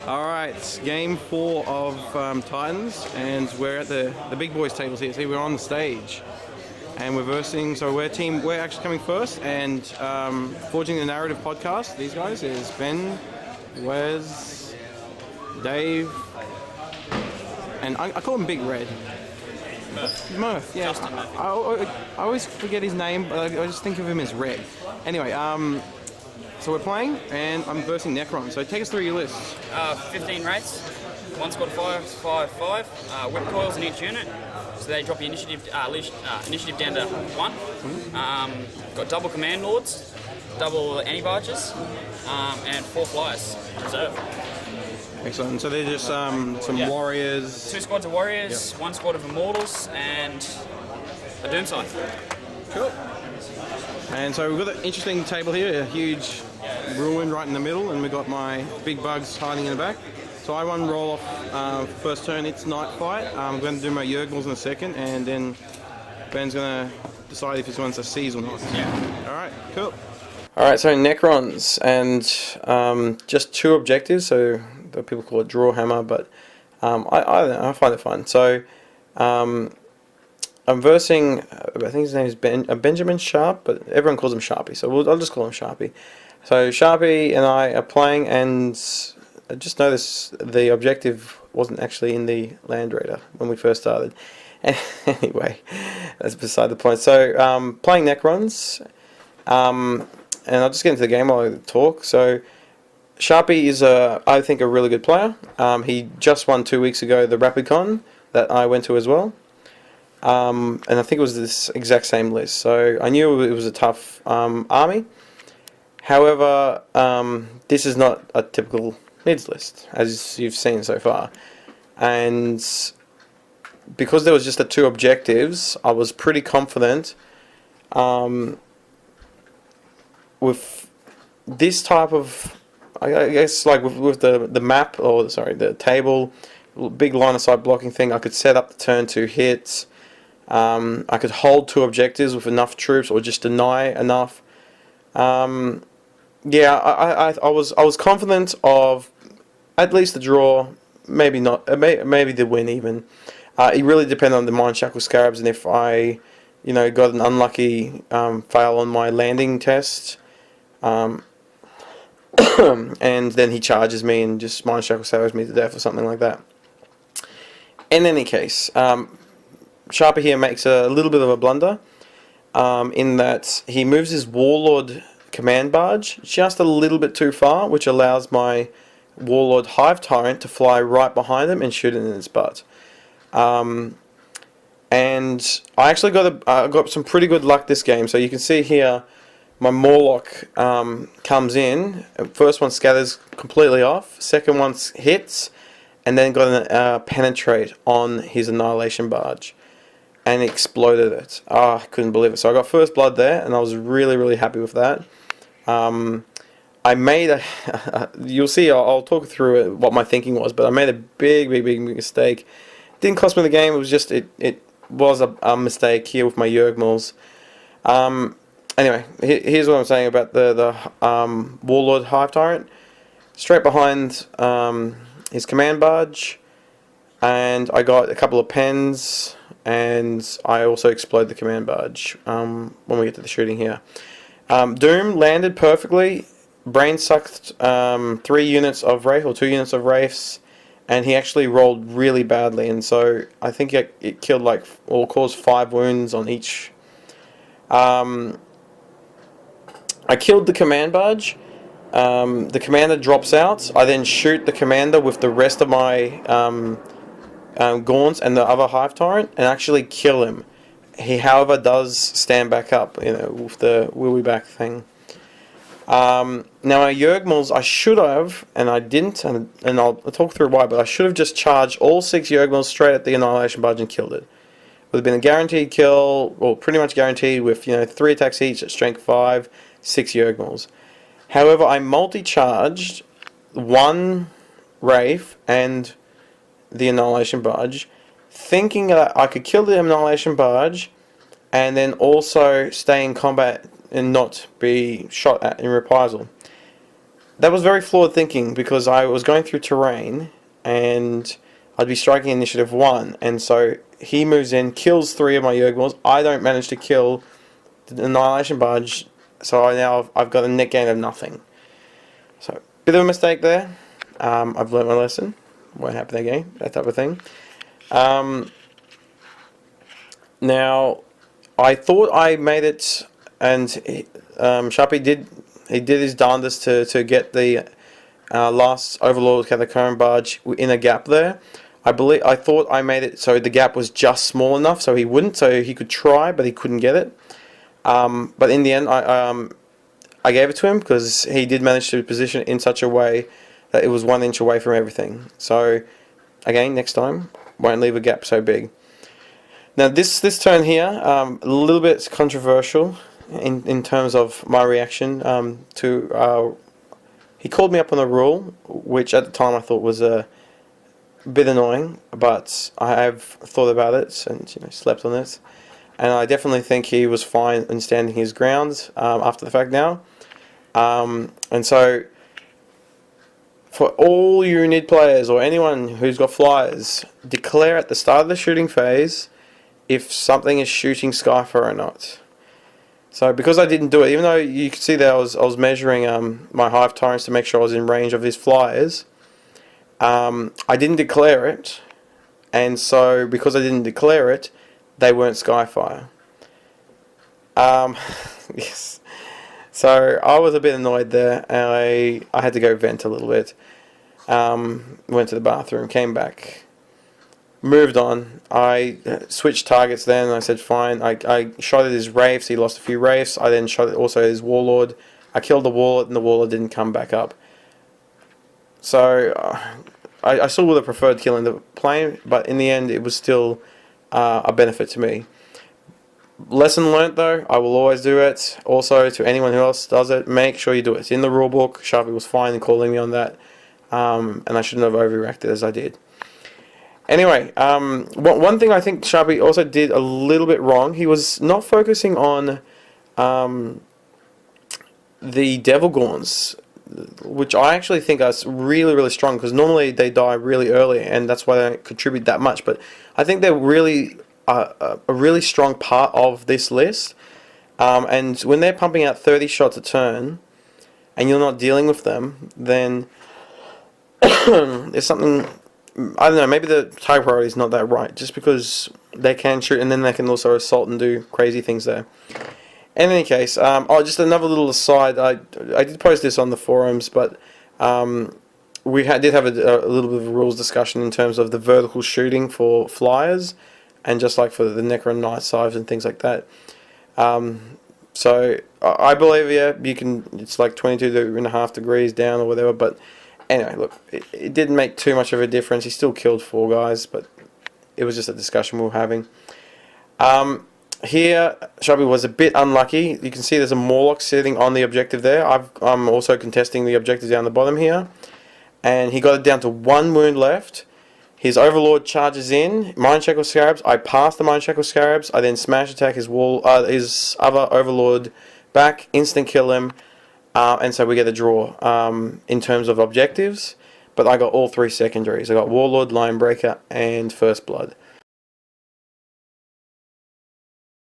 Alright, game 4 of Titans, and we're at the big boys tables here. See, we're on the stage. And we're versing, so we're actually coming first, and Forging the Narrative podcast, these guys, is Ben, Wes, Dave, and I call him Big Red. Murph, yeah. I always forget his name, but I just think of him as Red. Anyway, so we're playing, and I'm versing Necrons. So take us through your list. 15 rates, one squad of 5, whip coils in each unit, so they drop your initiative down to 1. Got double command lords, double anti-barges, and 4 flyers reserve. Excellent. So they're just some warriors. 2 squads of warriors, 1 squad of immortals, and a doomside. Cool. And so we've got an interesting table here, a huge ruin right in the middle, and we've got my big bugs hiding in the back. So I won roll off first turn, it's night fight. I'm going to do my Yurgmals in a second, and then Ben's going to decide if he wants to seize or not. Yeah. Alright, cool. Alright, so Necrons, and just 2 objectives, so the people call it draw hammer, but I don't know, I find it fun. So I'm versing, I think his name is Benjamin Sharp, but everyone calls him Sharpie, so I'll just call him Sharpie. So Sharpie and I are playing, and I just noticed the objective wasn't actually in the Land Raider when we first started. Anyway, that's beside the point. So playing Necrons, and I'll just get into the game while I talk. So Sharpie is, I think, a really good player. He just won 2 weeks ago the RapidCon that I went to as well. And I think it was this exact same list, so I knew it was a tough army. However, this is not a typical mids list, as you've seen so far. And because there was just the 2 objectives, I was pretty confident with this type of, I guess, like with the map, or sorry, the table, big line of sight blocking thing. I could set up the turn 2 hits. I could hold 2 objectives with enough troops, or just deny enough. Yeah, I was confident of at least the draw, maybe not, maybe the win even. It really depended on the Mind Shackle Scarabs, and if I, got an unlucky fail on my landing test, and then he charges me and just Mind Shackle Scarabs me to death or something like that. In any case, Sharpie here makes a little bit of a blunder, in that he moves his Warlord command barge just a little bit too far, which allows my Warlord Hive Tyrant to fly right behind him and shoot it in its butt. And I actually got some pretty good luck this game. So you can see here, my Morlock comes in. First one scatters completely off. Second one hits, and then got a penetrate on his Annihilation barge, and exploded it. I couldn't believe it. So I got first blood there, and I was really, really happy with that. I made you'll see, I'll talk through it, what my thinking was, but I made a big mistake. It didn't cost me the game, it was just, it was a mistake here with my Yurgmals. Anyway, here's what I'm saying about the Warlord Hive Tyrant. Straight behind his command barge, and I got a couple of pens, and I also explode the command barge when we get to the shooting here. Doom landed perfectly. Brain sucked 3 units of Wraith, or 2 units of Wraiths, and he actually rolled really badly, and so I think it killed or caused 5 wounds on each. I killed the command barge. The commander drops out. I then shoot the commander with the rest of my Gaunts and the other Hive Tyrant, and actually kill him. He, however, does stand back up, with the will be back thing. Now my Yurgmals, I should have, and I didn't, and I'll talk through why, but I should have just charged all 6 Yurgmals straight at the Annihilation Barge and killed it. It would have been a guaranteed kill, or pretty much guaranteed, with 3 attacks each at strength 5, 6 Yurgmals. However, I multi-charged 1 Wraith and the Annihilation Barge, thinking that I could kill the Annihilation Barge and then also stay in combat and not be shot at in reprisal. that was very flawed thinking, because I was going through terrain and I'd be striking initiative 1, and so he moves in, kills 3 of my Yurgmoors. I don't manage to kill the Annihilation Barge, so I've got a net gain of nothing. So, bit of a mistake there. I've learnt my lesson. Won't happen again, that type of thing. Now, I thought I made it, and Sharpie did his darndest to get the last Overlord Catacomb Barge in a gap there. I thought I made it so the gap was just small enough so he wouldn't, so he could try, but he couldn't get it. But in the end, I gave it to him, because he did manage to position it in such a way that it was 1 inch away from everything. So, again, next time, won't leave a gap so big. Now, this turn here, a little bit controversial in terms of my reaction to. He called me up on a rule, which at the time I thought was a bit annoying, but I have thought about it and slept on it, and I definitely think he was fine in standing his ground after the fact now. And so, for all you Nid players or anyone who's got flyers, declare at the start of the shooting phase if something is shooting Skyfire or not. So because I didn't do it, even though you could see that I was measuring my Hive Tyrants to make sure I was in range of his flyers, I didn't declare it, and so because I didn't declare it, they weren't Skyfire. Yes. So I was a bit annoyed there, and I had to go vent a little bit. Went to the bathroom, came back, moved on. I switched targets then, and I said fine. I shot at his Wraiths, he lost a few Wraiths. I then shot also at his Warlord. I killed the Warlord, and the Warlord didn't come back up. So I still would have preferred killing the plane, but in the end it was still a benefit to me. Lesson learnt though, I will always do it. Also, to anyone who else does it, make sure you do it. It's in the rulebook. Sharpie was fine in calling me on that, and I shouldn't have overreacted as I did. Anyway, one thing I think Sharpie also did a little bit wrong, he was not focusing on the Devil Gorns, which I actually think are really, really strong, because normally they die really early, and that's why they don't contribute that much. But I think they're really a really strong part of this list, and when they're pumping out 30 shots a turn, and you're not dealing with them, then there's something, I don't know, maybe the target priority is not that right, just because they can shoot, and then they can also assault and do crazy things there. In any case, just another little aside, I did post this on the forums, but we did have a little bit of a rules discussion in terms of the vertical shooting for flyers, and just like for the Necron Night Sives and things like that. So I believe, yeah, you can. It's like 22.5 degrees down or whatever. But anyway, look, it didn't make too much of a difference. He still killed 4 guys, but it was just a discussion we were having. Here, Sharpie was a bit unlucky. You can see there's a Morlock sitting on the objective there. I'm also contesting the objective down the bottom here, and he got it down to 1 wound left. His Overlord charges in, Mind Shackle Scarabs. I pass the Mind Shackle Scarabs. I then smash attack his other Overlord back, instant kill him, and so we get a draw in terms of objectives. But I got all 3 secondaries. I got Warlord, Linebreaker, and First Blood.